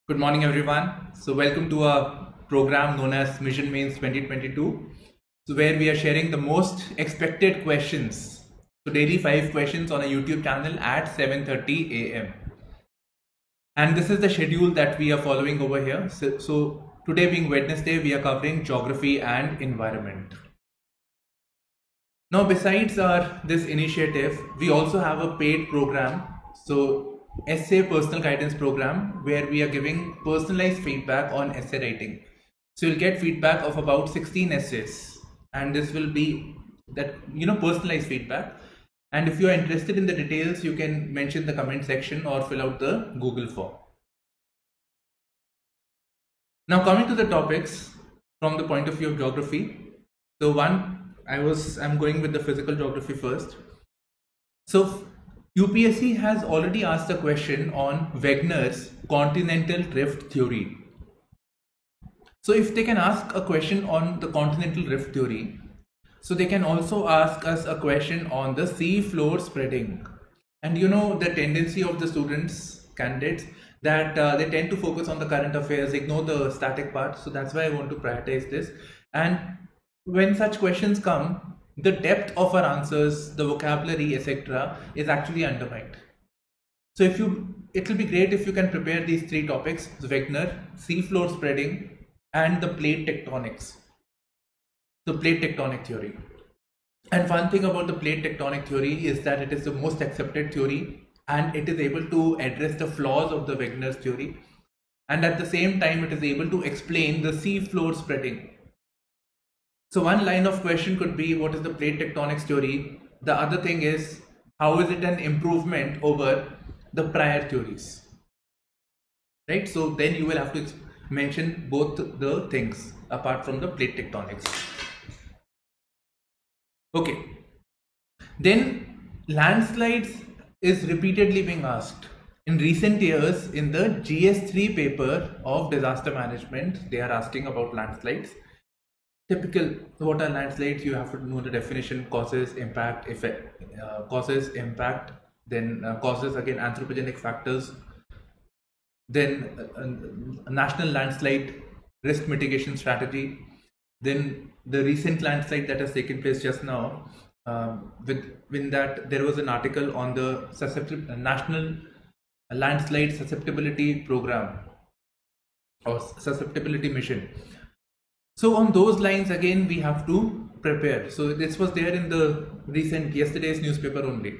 Good morning, everyone. So, welcome to a program known as Mission Mains 2022. So, where we are sharing the most expected questions. So, daily 5 questions on a YouTube channel at 7:30 a.m. And this is the schedule that we are following over here. So today being Wednesday, we are covering geography and environment. Now, besides this initiative, we also have a paid program. So, essay personal guidance program where we are giving personalized feedback on essay writing. So you'll get feedback of about 16 essays, and this will be that personalized feedback. And if you are interested in the details, you can mention the comment section or fill out the Google form. Now, coming to the topics from the point of view of geography. So I'm going with the physical geography first. So UPSC has already asked a question on Wegener's continental drift theory. So if they can ask a question on the continental drift theory, so they can also ask us a question on the sea floor spreading. And the tendency of the candidates, that they tend to focus on the current affairs, ignore the static part. So that's why I want to prioritize this. And when such questions come, the depth of our answers, the vocabulary, etc., is actually undermined. So it will be great if you can prepare these 3 topics: Wegener, seafloor spreading, and the plate tectonics. The plate tectonic theory. And one thing about the plate tectonic theory is that it is the most accepted theory, and it is able to address the flaws of the Wegener's theory, and at the same time it is able to explain the sea floor spreading. So one line of question could be, what is the plate tectonics theory? The other thing is, how is it an improvement over the prior theories? Right? So then you will have to mention both the things apart from the plate tectonics. Okay. Then landslides is repeatedly being asked. In recent years, in the GS3 paper of disaster management, they are asking about landslides. Typical, what are landslides? You have to know the definition: causes, impact, effect, causes, impact, then causes, again, anthropogenic factors, then national landslide risk mitigation strategy, then the recent landslide that has taken place just now. With that, there was an article on the national landslide susceptibility program or susceptibility mission. So on those lines, again, we have to prepare. So this was there in the yesterday's newspaper only.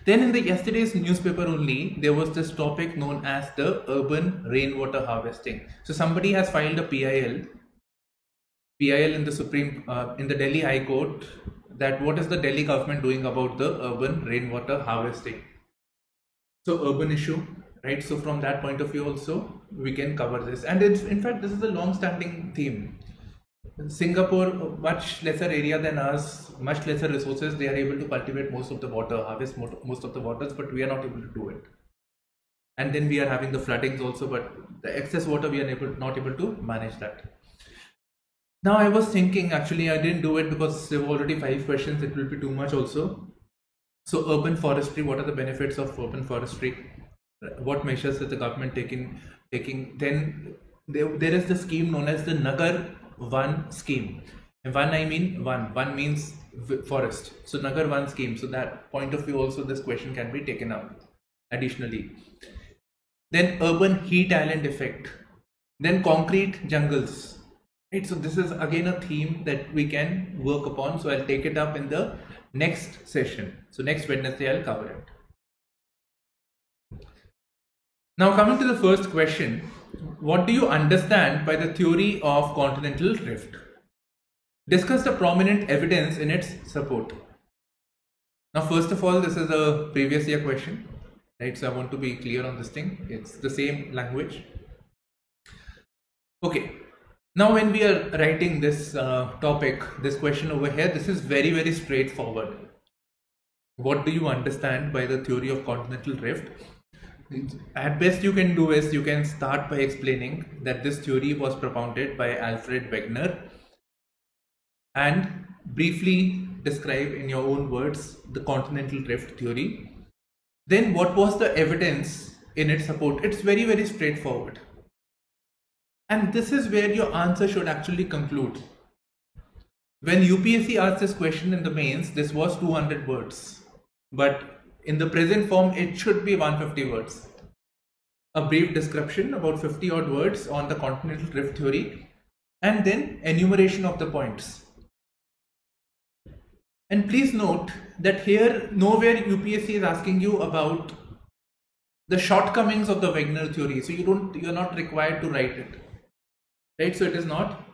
Then in the yesterday's newspaper only, there was this topic known as the urban rainwater harvesting. So somebody has filed a PIL in the in the Delhi High Court, that what is the Delhi government doing about the urban rainwater harvesting. So urban issue, right? So from that point of view also, we can cover this. And in fact, this is a long-standing theme. Singapore, much lesser area than us, much lesser resources, they are able to cultivate most of the water, harvest most of the waters, but we are not able to do it. And then we are having the floodings also, but the excess water, we are not able to manage that. Now I was thinking, actually I didn't do it because there were already 5 questions, it will be too much also. So urban forestry, what are the benefits of urban forestry? What measures is the government taking? Then there is the scheme known as the Nagar One scheme. And one, I mean one means forest. So Nagar One scheme. So that point of view also, this question can be taken up additionally. Then urban heat island effect. Then concrete jungles. Right, so this is again a theme that we can work upon. So I'll take it up in the next session. So next Wednesday I'll cover it. Now coming to the first question, what do you understand by the theory of continental drift? Discuss the prominent evidence in its support. Now first of all, this is a previous year question, right? So I want to be clear on this thing. It's the same language. Okay. Now when we are writing this topic, this question over here, this is very, very straightforward. What do you understand by the theory of continental drift? At best you can do is you can start by explaining that this theory was propounded by Alfred Wegener, and briefly describe in your own words the continental drift theory. Then what was the evidence in its support. It's very, very straightforward. And this is where your answer should actually conclude. When UPSC asked this question in the mains, this was 200 words. But in the present form, it should be 150 words. A brief description, about 50 odd words on the continental drift theory, and then enumeration of the points. And please note that here nowhere UPSC is asking you about the shortcomings of the Wegener theory. So you're not required to write it, right? So it is not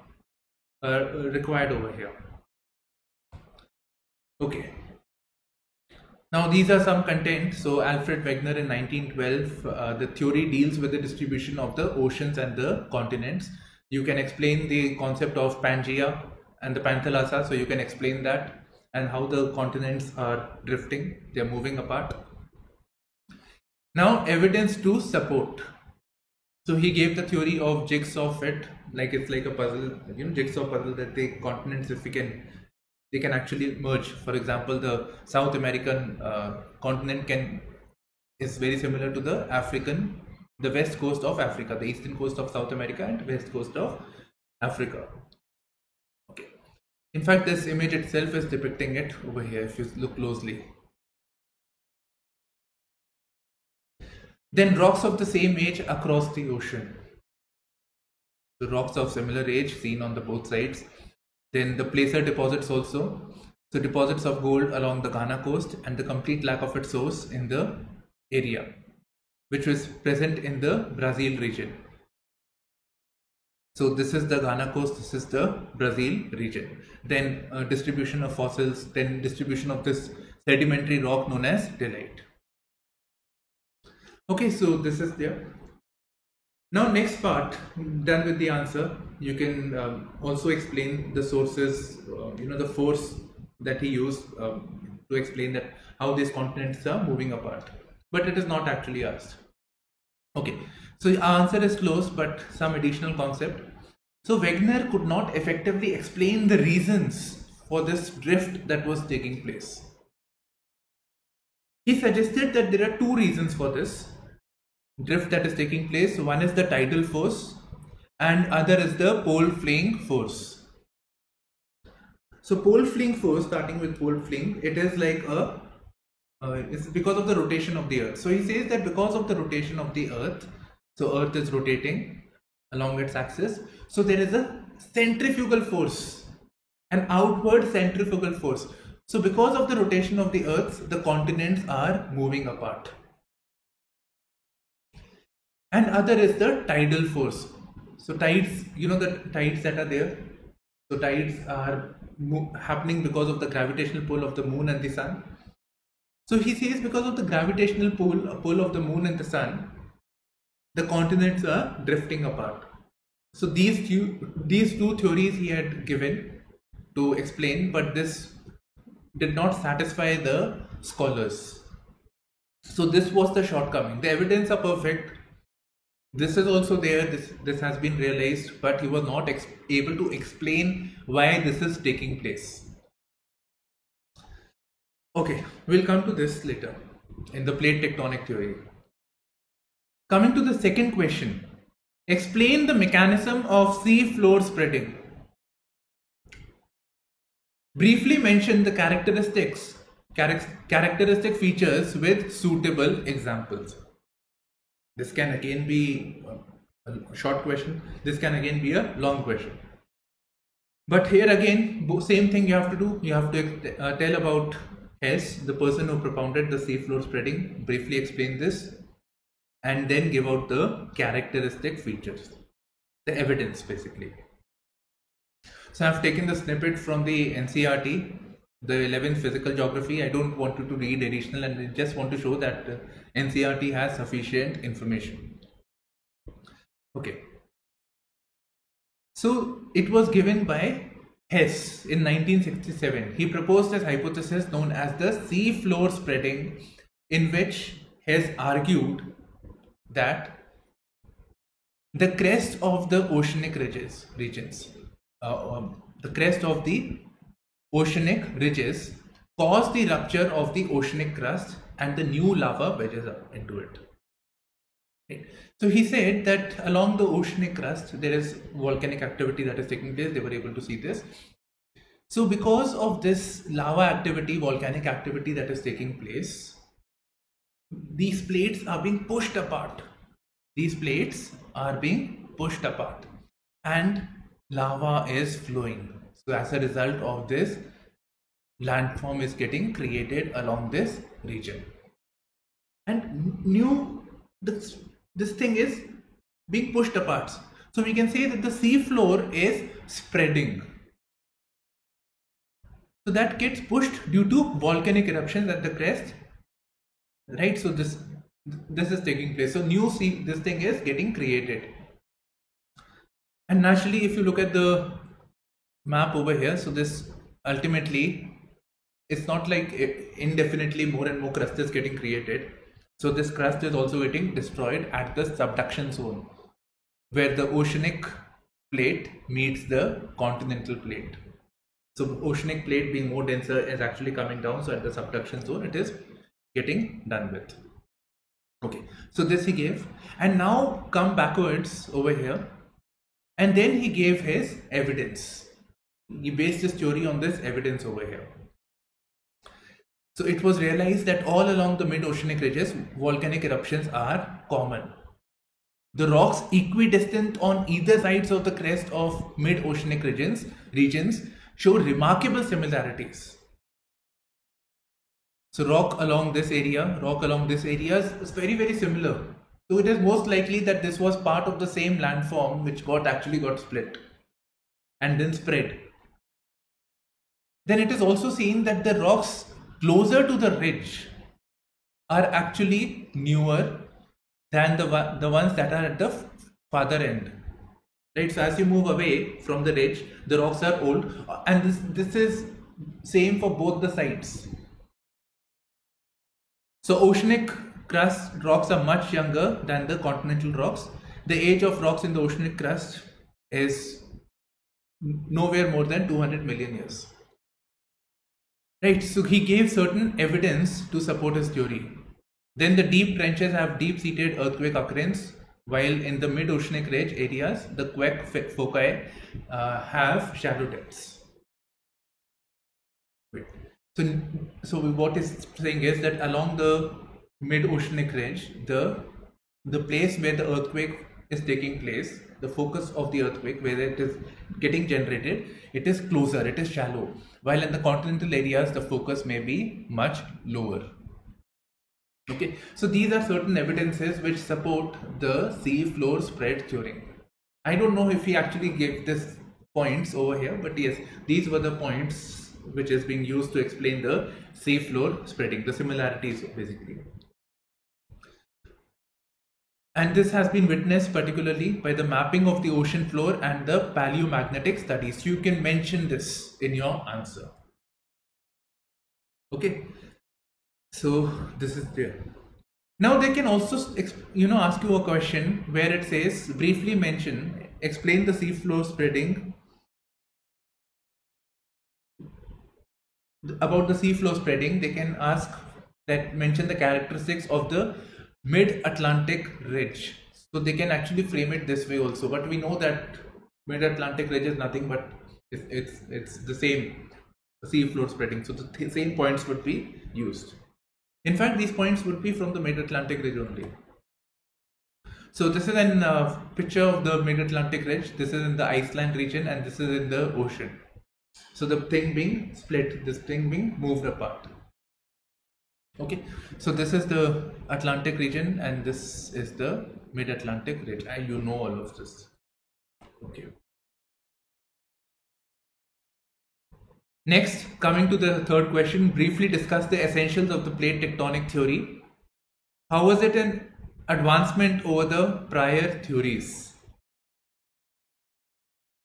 required over here. Okay. Now these are some content. So Alfred Wegener in 1912, the theory deals with the distribution of the oceans and the continents. You can explain the concept of Pangaea and the Panthalassa. So you can explain that and how the continents are drifting, they're moving apart. Now evidence to support. So he gave the theory of jigsaw fit, like it's like a puzzle, jigsaw puzzle, that the continents, if they can actually merge. For example, the South American continent is very similar to the west coast of Africa, the eastern coast of South America and west coast of Africa. Okay. In fact, this image itself is depicting it over here if you look closely. Then rocks of the same age across the ocean. The rocks of similar age seen on the both sides. Then the placer deposits also. So deposits of gold along the Ghana coast and the complete lack of its source in the area, which was present in the Brazil region. So this is the Ghana coast, this is the Brazil region. Then distribution of fossils, then distribution of this sedimentary rock known as delite. Okay, so this is there. Now next part, done with the answer, you can also explain the sources, the force that he used to explain that how these continents are moving apart. But it is not actually asked. Okay, so our answer is close, but some additional concept. So Wegener could not effectively explain the reasons for this drift that was taking place. He suggested that there are two reasons for this drift that is taking place. One is the tidal force and other is the pole fleeing force. So pole fleeing force, starting with pole fleeing, it is like it's because of the rotation of the earth. So he says that because of the rotation of the earth, so earth is rotating along its axis, so there is a centrifugal force, an outward centrifugal force. So because of the rotation of the earth, the continents are moving apart. And other is the tidal force. So tides, the tides that are there. So tides are happening because of the gravitational pull of the moon and the sun. So he says because of the gravitational pull of the moon and the sun, the continents are drifting apart. So these two theories he had given to explain, but this did not satisfy the scholars. So this was the shortcoming. The evidence are perfect. This is also there, this has been realized, but he was not able to explain why this is taking place. Okay, we'll come to this later in the plate tectonic theory. Coming to the second question, explain the mechanism of sea floor spreading. Briefly mention the characteristic features with suitable examples. This can again be a short question. This can again be a long question. But here again, same thing you have to do. You have to tell about Hess, the person who propounded the seafloor spreading, briefly explain this, and then give out the characteristic features, the evidence basically. So I've taken the snippet from the NCERT, the 11th physical geography. I don't want you to read additional, and I just want to show that NCERT has sufficient information. Okay. So it was given by Hess in 1967. He proposed this hypothesis known as the sea floor spreading, in which Hess argued that the crest of the oceanic regions, the crest of the oceanic ridges cause the rupture of the oceanic crust and the new lava wedges up into it. Right. So he said that along the oceanic crust there is volcanic activity that is taking place. They were able to see this. So because of this lava activity, volcanic activity that is taking place, these plates are being pushed apart. These plates are being pushed apart and lava is flowing. So as a result of this, landform is getting created along this region. And this thing is being pushed apart. So we can say that the sea floor is spreading. So that gets pushed due to volcanic eruptions at the crest, right? So this is taking place. So this thing is getting created. And naturally, if you look at the map over here, so this ultimately, it's not like indefinitely more and more crust is getting created. So this crust is also getting destroyed at the subduction zone, where the oceanic plate meets the continental plate. So the oceanic plate being more denser is actually coming down. So at the subduction zone, it is getting done with. Okay, so this he gave, and now come backwards over here, and then he gave his evidence. He based his theory on this evidence over here. So it was realized that all along the mid-oceanic ridges, volcanic eruptions are common. The rocks equidistant on either sides of the crest of mid-oceanic regions show remarkable similarities. So rock along this area is very, very similar. So it is most likely that this was part of the same landform which actually got split and then spread. Then it is also seen that the rocks closer to the ridge are actually newer than the ones that are at the farther end. Right, so as you move away from the ridge, the rocks are old, and this is same for both the sides. So oceanic crust rocks are much younger than the continental rocks. The age of rocks in the oceanic crust is nowhere more than 200 million years. Right, so he gave certain evidence to support his theory. Then the deep trenches have deep-seated earthquake occurrence, while in the mid-oceanic ridge areas, the quake foci have shallow depths. So what is saying is that along the mid-oceanic ridge, the place where the earthquake is taking place, the focus of the earthquake, where it is getting generated, it is closer, it is shallow. While in the continental areas, the focus may be much lower. Okay, so these are certain evidences which support the sea floor spread theory. I don't know if he actually gave this points over here, but yes, these were the points which is being used to explain the sea floor spreading, the similarities basically. And this has been witnessed particularly by the mapping of the ocean floor and the paleomagnetic studies. You can mention this in your answer. Okay. So this is there. Now they can also ask you a question where it says briefly explain the seafloor spreading. About the seafloor spreading, they can ask that mention the characteristics of the mid-Atlantic ridge. So they can actually frame it this way also. But we know that mid-Atlantic ridge is nothing but it's the same seafloor spreading. So the same points would be used. In fact, these points would be from the mid-Atlantic ridge only. So this is a picture of the mid-Atlantic ridge. This is in the Iceland region and this is in the ocean. So the thing being split, this thing being moved apart. Okay, so this is the Atlantic region and this is the mid-Atlantic ridge. And you know all of this. Okay. Next, coming to the third question, briefly discuss the essentials of the plate tectonic theory. How was it an advancement over the prior theories?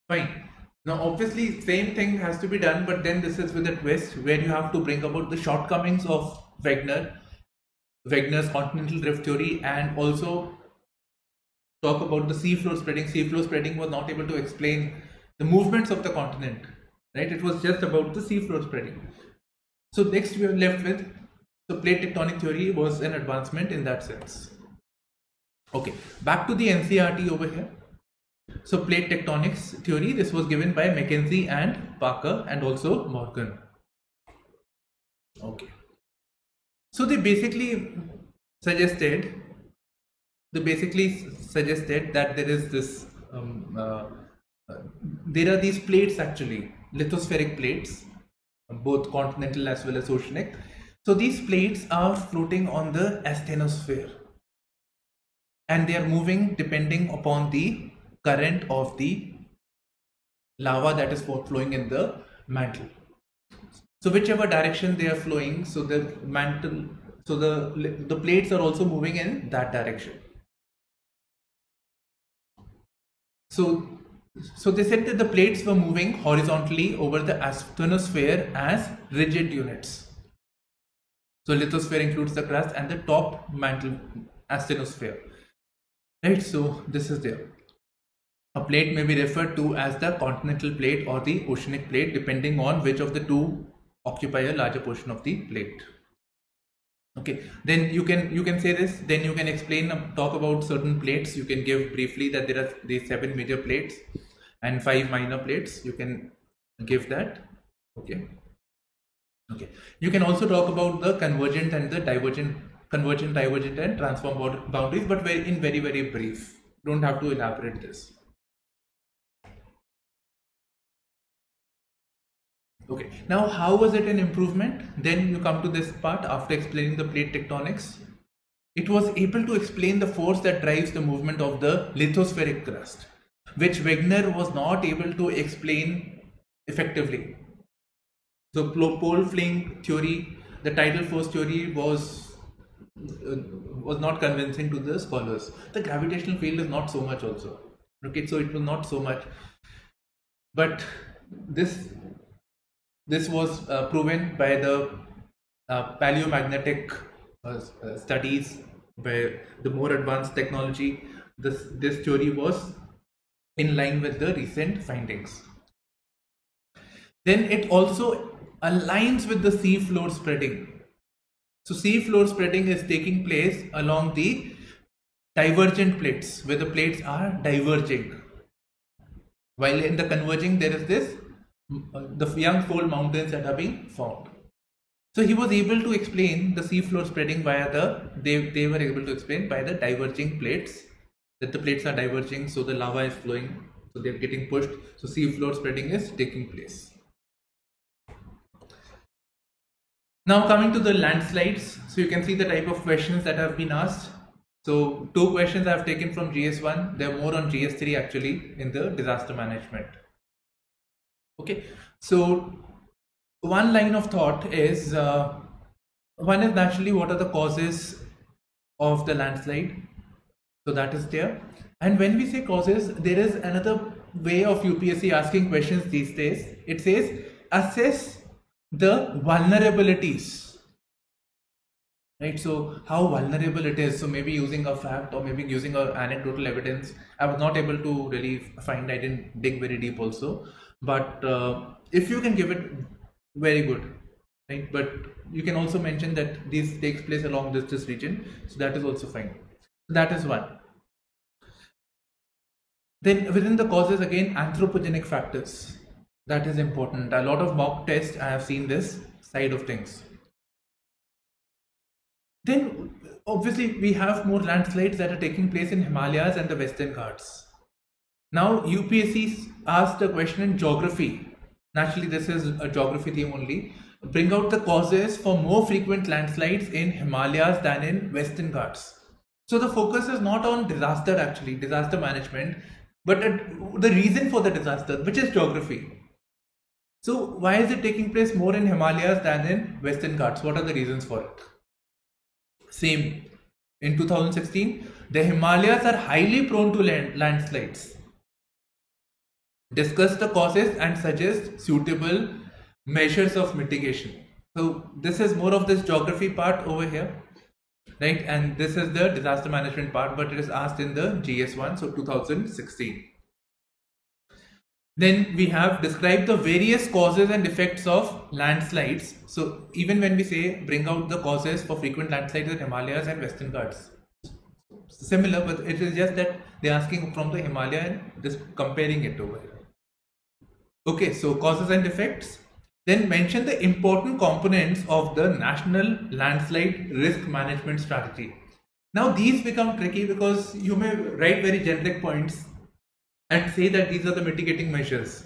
Fine. Now obviously same thing has to be done, but then this is with a twist where you have to bring about the shortcomings of Wegener's continental drift theory and also talk about the seafloor spreading. Seafloor spreading was not able to explain the movements of the continent. Right? It was just about the seafloor spreading. So next we are left with, so plate tectonic theory was an advancement in that sense. Okay, back to the NCERT over here. So plate tectonics theory, this was given by Mackenzie and Parker and also Morgan. Okay. So they basically suggested that there is this there are these plates, actually lithospheric plates, both continental as well as oceanic. So these plates are floating on the asthenosphere and they are moving depending upon the current of the lava that is flowing in the mantle. So whichever direction they are flowing, so the mantle, so the plates are also moving in that direction. So they said that the plates were moving horizontally over the asthenosphere as rigid units. So lithosphere includes the crust and the top mantle asthenosphere. Right, so this is there. A plate may be referred to as the continental plate or the oceanic plate depending on which of the two occupy a larger portion of the plate. Okay, then you can say this, then you can explain, talk about certain plates. You can give briefly that there are these 7 major plates and 5 minor plates. You can give that. Okay. You can also talk about the convergent and the divergent and transform boundaries, but very brief. Don't have to elaborate this. Okay, now how was it an improvement? Then you come to this part after explaining the plate tectonics. It was able to explain the force that drives the movement of the lithospheric crust, which Wegener was not able to explain effectively. So pole fling theory, the tidal force theory was not convincing to the scholars. The gravitational field is not so much also. Okay, so it was not so much, but this was proven by the paleomagnetic studies, where the more advanced technology, this theory was in line with the recent findings. Then it also aligns with the sea floor spreading. So sea floor spreading is taking place along the divergent plates, where the plates are diverging, while in the converging there is this the young fold mountains that are being formed. So he was able to explain the sea floor spreading via they were able to explain by the diverging plates, that the plates are diverging, so the lava is flowing, so they're getting pushed, so sea floor spreading is taking place. Now coming to the landslides, so you can see the type of questions that have been asked. So 2 questions I have taken from GS1, they're more on GS3 actually in the disaster management. Okay, so one line of thought is, one is naturally what are the causes of the landslide, so that is there. And when we say causes, there is another way of UPSC asking questions these days. It says assess the vulnerabilities, right? So how vulnerable it is, so maybe using a fact or maybe using a anecdotal evidence. I was not able to really find, I didn't dig very deep also, but if you can give it, very good, right? But you can also mention that this takes place along this region, so that is also fine. So that is one. Then within the causes, again, anthropogenic factors, that is important. A lot of mock tests I have seen this side of things. Then obviously we have more landslides that are taking place in Himalayas and the Western Ghats. Now UPSC asked a question in geography. Naturally this is a geography theme only. Bring out the causes for more frequent landslides in Himalayas than in Western Ghats. So the focus is not on disaster, actually disaster management, but the reason for the disaster, which is geography. So why is it taking place more in Himalayas than in Western Ghats? What are the reasons for it? Same. In 2016, the Himalayas are highly prone to landslides. Discuss the causes and suggest suitable measures of mitigation. So this is more of this geography part over here, right? And this is the disaster management part, but it is asked in the GS1, so 2016. Then we have described the various causes and effects of landslides. So even when we say bring out the causes for frequent landslides in Himalayas and Western Ghats, similar, but it is just that they're asking from the Himalaya and just comparing it over here. Okay, so causes and effects. Then mention the important components of the National Landslide Risk Management Strategy. Now these become tricky because you may write very generic points and say that these are the mitigating measures.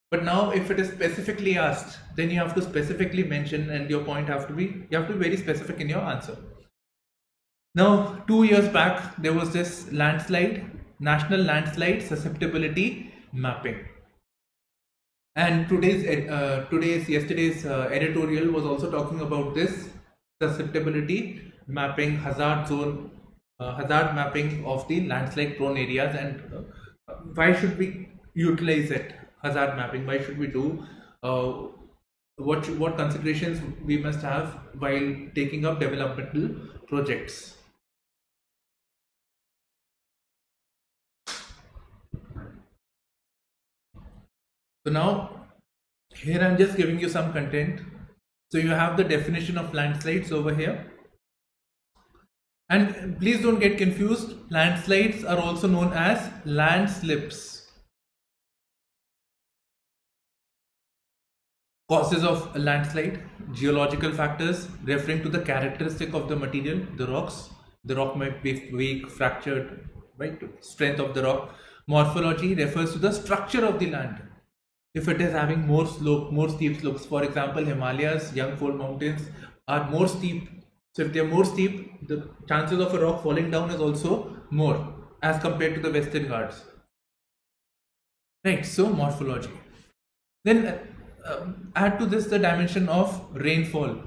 But now if it is specifically asked, then you have to specifically mention, and your point have to be, you have to be very specific in your answer. Now 2 years back there was this National Landslide Susceptibility Mapping. And yesterday's editorial was also talking about this susceptibility mapping, hazard mapping of the landslide prone areas, and why should we utilize it? Hazard mapping. Why should we do? What considerations we must have while taking up developmental projects? So now here I'm just giving you some content. So you have the definition of landslides over here. And please don't get confused. Landslides are also known as landslips. Causes of a landslide: geological factors referring to the characteristic of the material, the rocks. The rock might be weak, fractured, right? Strength of the rock. Morphology refers to the structure of the land. If it is having more steep slopes, for example, Himalayas, young fold mountains are more steep. So if they are more steep, the chances of a rock falling down is also more as compared to the Western Ghats. Right, so morphology. Then add to this the dimension of rainfall.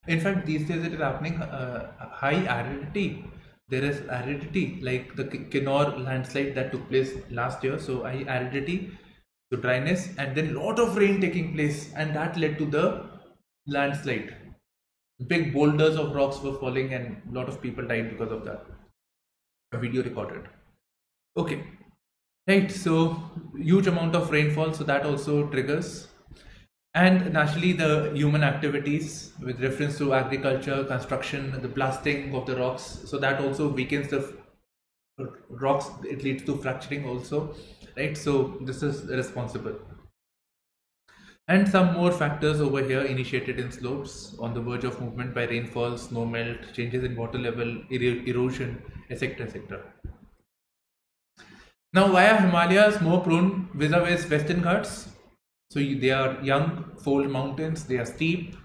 In fact, these days it is happening high aridity. There is aridity, like the Kinnaur landslide that took place last year. So high aridity, so dryness, and then lot of rain taking place, and that led to the landslide. Big boulders of rocks were falling, and a lot of people died because of that. A video recorded. Okay, right. So huge amount of rainfall, so that also triggers. And naturally the human activities with reference to agriculture, construction, the blasting of the rocks, so that also weakens the rocks. It leads to fracturing also, right? So this is responsible. And some more factors over here initiated in slopes on the verge of movement by rainfall, snow melt, changes in water level, erosion, etc, etc. Now why are Himalayas more prone vis-a-vis Western Ghats? So they are young fold mountains, they are steep,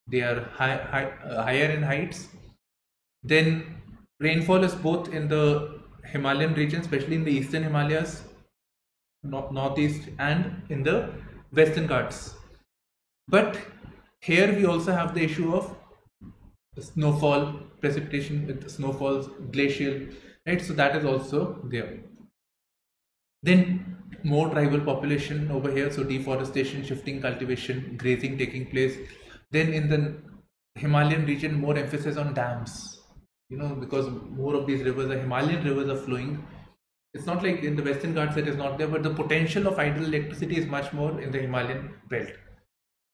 they are higher in heights. Then rainfall is both in the Himalayan region, especially in the eastern Himalayas, northeast, and in the Western Ghats. But here we also have the issue of snowfall, precipitation with snowfalls, glacial, right? So that is also there. Then more tribal population over here, so deforestation, shifting cultivation, grazing taking place. Then in the Himalayan region, more emphasis on dams, because more of these rivers, the Himalayan rivers are flowing. It's not like in the Western Ghats that is not there, but the potential of hydroelectricity is much more in the Himalayan belt.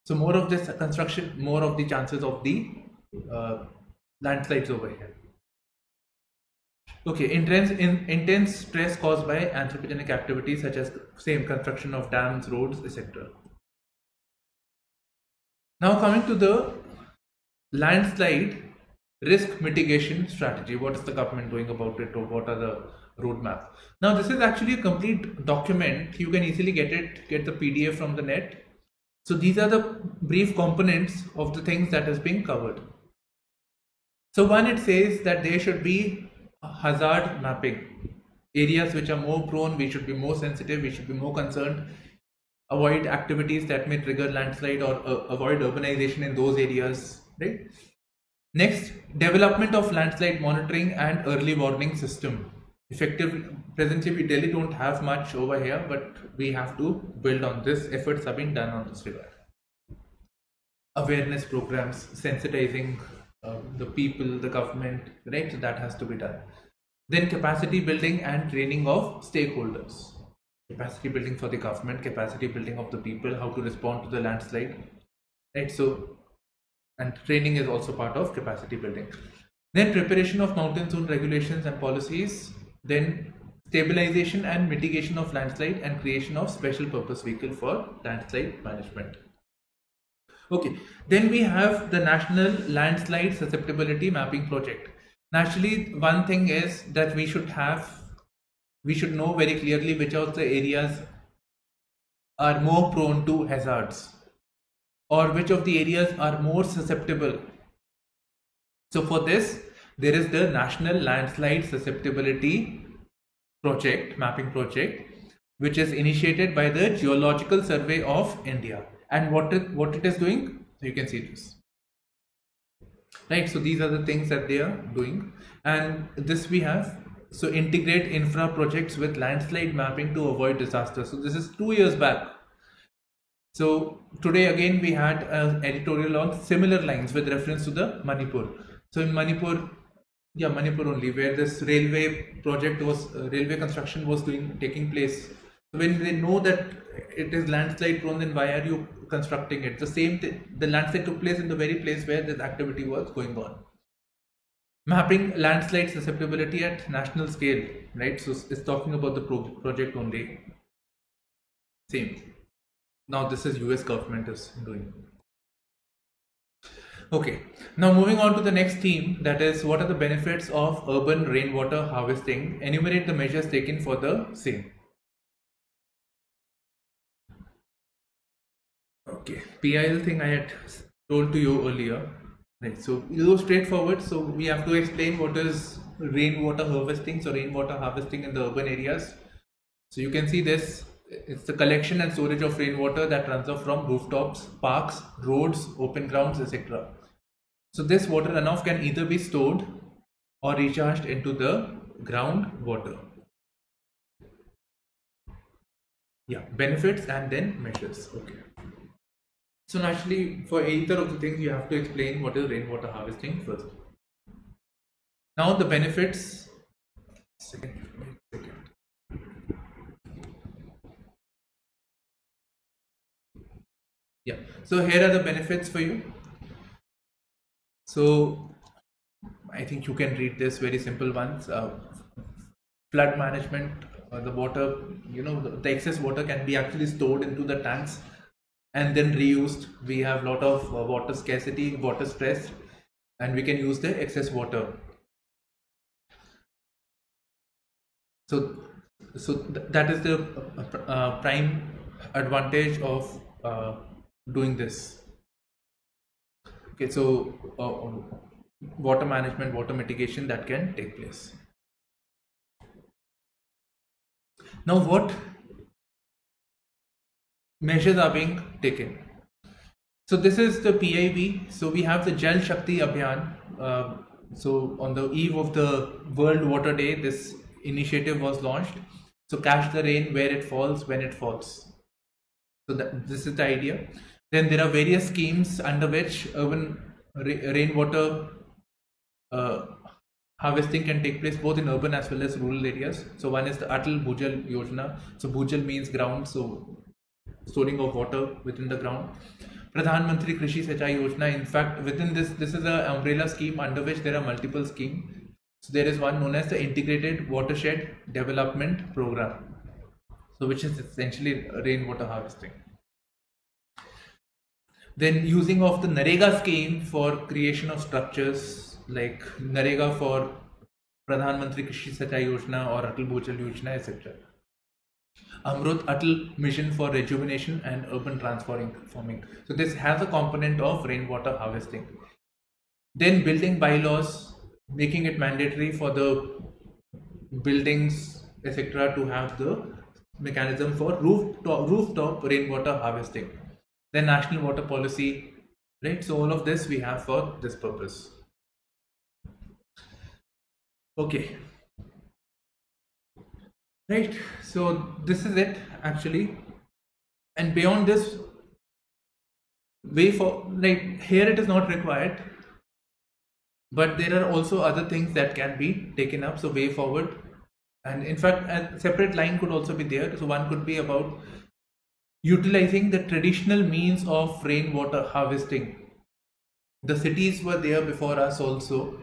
So more of this construction, more of the chances of the landslides over here. Okay, intense stress caused by anthropogenic activities such as construction of dams, roads, etc. Now coming to the landslide risk mitigation strategy. What is the government doing about it, or what are the roadmap? Now this is actually a complete document. You can easily get the PDF from the net. So these are the brief components of the things that is being covered. So one, it says that there should be hazard mapping. Areas which are more prone, we should be more sensitive, we should be more concerned. Avoid activities that may trigger landslide, or avoid urbanization in those areas, right? Next, development of landslide monitoring and early warning system. Presently we really don't have much over here, but we have to build on this. Efforts are being done on this regard. Awareness programs, sensitizing the people, the government, right? So that has to be done. Then capacity building and training of stakeholders. Capacity building for the government, capacity building of the people, how to respond to the landslide, right? So, and training is also part of capacity building. Then preparation of mountain zone regulations and policies, then stabilization and mitigation of landslide and creation of special purpose vehicle for landslide management. Okay, then we have the National Landslide Susceptibility Mapping Project. Naturally, one thing is that we should know very clearly which of the areas are more prone to hazards or which of the areas are more susceptible. So for this, there is the National Landslide Susceptibility Project, Mapping Project, which is initiated by the Geological Survey of India. And what it is doing, so you can see this. Right, so these are the things that they are doing. And this we have, so integrate infra projects with landslide mapping to avoid disaster. So this is 2 years back. So today again we had an editorial on similar lines with reference to the Manipur. So in Manipur, yeah, Manipur only, where this railway project was, railway construction was taking place. So when they know that it is landslide prone, then why are you constructing it? The same thing, the landslide took place in the very place where this activity was going on. Mapping landslide susceptibility at national scale, right? So it's talking about the project only. Same. Now this is US government is doing. Okay, now moving on to the next theme, that is what are the benefits of urban rainwater harvesting? Enumerate the measures taken for the same. Okay, PIL thing I had told to you earlier. Right, so we'll go straightforward. So we have to explain what is rainwater harvesting. So rainwater harvesting in the urban areas. So you can see this. It's the collection and storage of rainwater that runs off from rooftops, parks, roads, open grounds, etc. So this water runoff can either be stored or recharged into the groundwater. Yeah, benefits and then measures. Okay. So naturally, for either of the things, you have to explain what is rainwater harvesting first. Now the benefits. Second. Yeah. So here are the benefits for you. So I think you can read this, very simple ones. Flood management, the water, the excess water can be actually stored into the tanks and then reused. We have a lot of water scarcity, water stress, and we can use the excess water. So that is the prime advantage of doing this. Okay, so water management, water mitigation, that can take place. Now what measures are being taken? So this is the PIB. So we have the Jal Shakti Abhiyan. So on the eve of the World Water Day, this initiative was launched. So catch the rain where it falls, when it falls. So this is the idea. Then there are various schemes under which urban rainwater harvesting can take place both in urban as well as rural areas. So one is the Atal Bhujal Yojana. So Bhujal means ground, so storing of water within the ground. Pradhan Mantri Krishi Sinchai Yojana. In fact, within this is an umbrella scheme under which there are multiple schemes. So there is one known as the Integrated Watershed Development Program, so which is essentially rainwater harvesting. Then using of the NREGA scheme for creation of structures, like NREGA for Pradhan Mantri Krishi Sinchai Yojana or Atal Bhujal Yojana, etc. Amrut Atal Mission for Rejuvenation and Urban Transforming. So this has a component of rainwater harvesting. Then building bylaws, making it mandatory for the buildings, etc. to have the mechanism for rooftop rainwater harvesting. Then national water policy, right? So all of this we have for this purpose. Okay. Right, so this is it actually, and beyond this, here it is not required, but there are also other things that can be taken up. So way forward, and in fact a separate line could also be there. So one could be about utilizing the traditional means of rainwater harvesting. The cities were there before us also,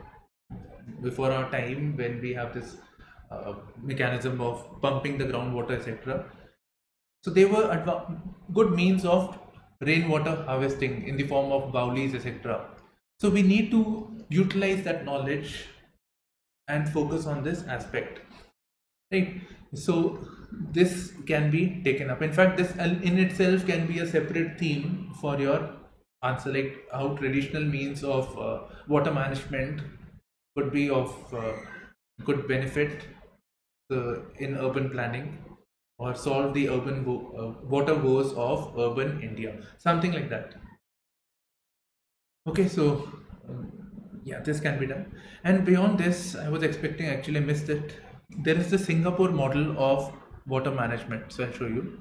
before our time, when we have this mechanism of pumping the groundwater, etc. So they were good means of rainwater harvesting in the form of bowlies, etc. So we need to utilize that knowledge and focus on this aspect, right? So this can be taken up. In fact, this in itself can be a separate theme for your answer, like how traditional means of water management could be of good benefit in urban planning, or solve the urban water woes of urban India, something like that. Okay, so yeah, this can be done. And beyond this, I was expecting, actually I missed it. There is the Singapore model of water management, so I'll show you.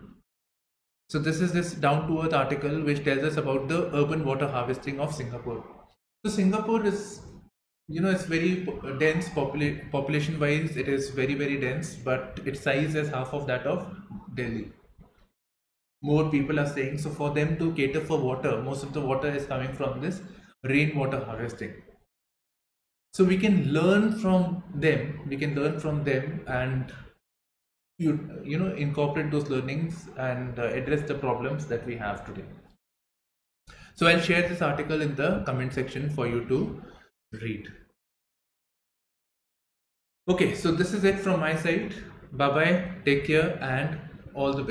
So this is this down to earth article which tells us about the urban water harvesting of Singapore. So Singapore is, it's very dense population wise. It is very, very dense, but its size is half of that of Delhi. More people are staying, so for them to cater for water, most of the water is coming from this rainwater harvesting. So we can learn from them. And incorporate those learnings and address the problems that we have today. So I'll share this article in the comment section for you to read. Okay, so this is it from my side. Bye bye, take care, and all the best.